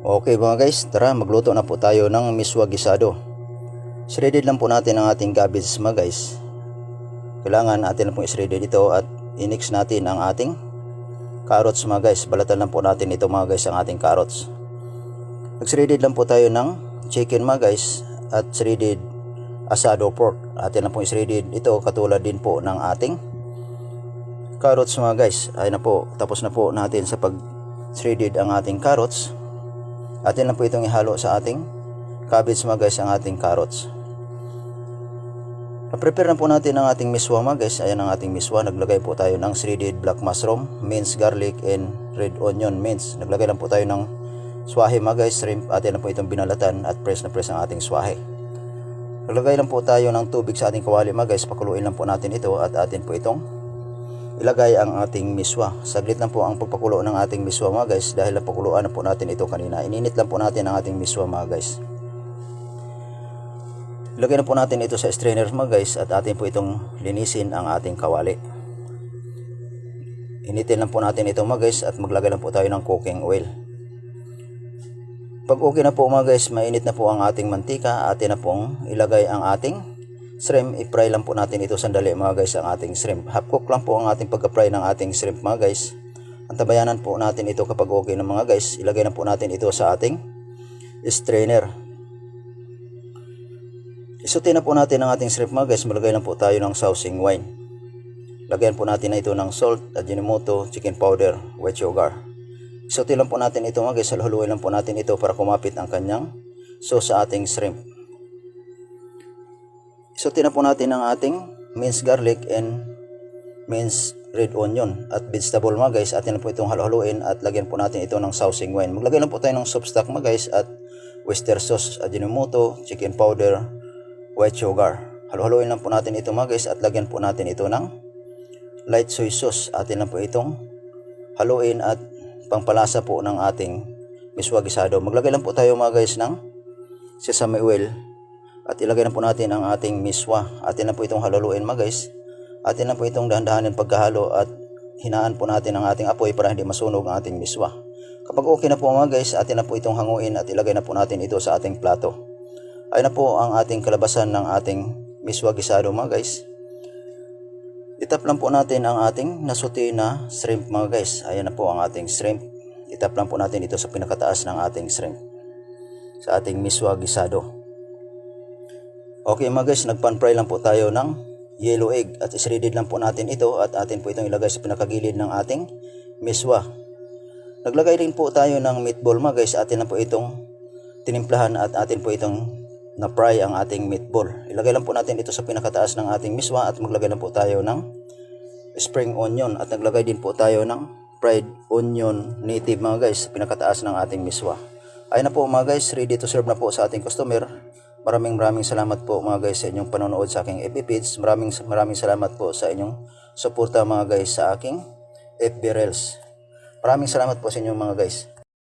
Okay mga guys, tara magluto na po tayo ng miswa gisado. Shredded lang po natin ang ating cabbage mga guys. Kailangan natin lang po i-shredded ito at i-mix natin ang ating carrots mga guys. Balatan lang po natin ito mga guys ang ating carrots. Nag-shredded lang po tayo ng chicken mga guys at shredded asado pork. Atin lang po i-shredded ito katulad din po ng ating carrots mga guys. Ayun na po, tapos na po natin sa pag-shredded ang ating carrots. Atin lang po itong ihalo sa ating cabbage mga guys ang ating carrots. Na-prepare na po natin ang ating miswa mga guys. Ayan ang ating miswa. Naglagay po tayo ng shredded black mushroom, minced garlic, and red onion minced. Naglagay lang po tayo ng swahe mga guys, shrimp. Atin lang po itong binalatan at press na press ang ating swahe. Naglagay lang po tayo ng tubig sa ating kawali mga guys. Pakuluin lang po natin ito at atin po itong ilagay ang ating miswa. Saglit lang po ang pagpakulo ng ating miswa mga guys dahil napakuluan na po natin ito kanina. Ininit lang po natin ang ating miswa mga guys. Ilagay na po natin ito sa strainer mga guys at atin po itong linisin ang ating kawali. Initin lang po natin ito mga guys at maglagay lang po tayo ng cooking oil. Pag okay na po mga guys, mainit na po ang ating mantika. Atin na pong ilagay ang ating shrimp. I-fry lang po natin ito sandali mga guys ang ating shrimp. Half cook lang po ang ating pagka-fry ng ating shrimp mga guys. Antabayanan po natin ito kapag okay na mga guys. Ilagay na po natin ito sa ating strainer. Isutin na po natin ang ating shrimp mga guys. Malagay lang po tayo ng sausing wine. Lagyan po natin na ito ng salt, ajinomoto, chicken powder, white sugar. Isutin lang po natin ito mga guys. Haluluin lang po natin ito para kumapit ang kanyang sauce sa ating shrimp. Isutin na po natin ang ating minced garlic and minced red onion at vegetable mga guys. Atin lang po itong haluin at lagyan po natin ito ng sausing wine. Maglagay lang po tayo ng soup stock mga guys at oyster sauce, ajinomoto, chicken powder, white sugar. Haluin lang po natin ito mga guys at lagyan po natin ito ng light soy sauce. Atin lang po itong haluin at pangpalasa po ng ating miswa gisado. Maglagay lang po tayo mga guys ng sesame oil. At ilagay na po natin ang ating miswa. Atin na po itong haluluin mga guys. Atin na po itong dahan-dahanin pagkahalo at hinaan po natin ang ating apoy para hindi masunog ang ating miswa. Kapag okay na po mga guys, atin na po itong hanguin at ilagay na po natin ito sa ating plato. Ayun na po ang ating kalabasan ng ating miswa gisado mga guys. Itap lang po natin ang ating nasuti na shrimp mga guys. Ayan na po ang ating shrimp. Itap lang po natin ito sa pinakataas ng ating shrimp. Sa ating miswa gisado. Okay mga guys, nagpan-fry lang po tayo ng yellow egg at shredded lang po natin ito at atin po itong ilagay sa pinakagilid ng ating miswa. Naglagay rin po tayo ng meatball mga guys. Atin lang po itong tinimplahan at atin po itong na-fry ang ating meatball. Ilagay lang po natin ito sa pinakataas ng ating miswa at maglagay lang po tayo ng spring onion at naglagay din po tayo ng fried onion native mga guys sa pinakataas ng ating miswa. Ayun na po mga guys, ready to serve na po sa ating customer. Maraming salamat po mga guys sa inyong panonood sa aking FB page. Maraming salamat po sa inyong suporta mga guys sa aking FB Reels. Maraming salamat po sa inyong mga guys.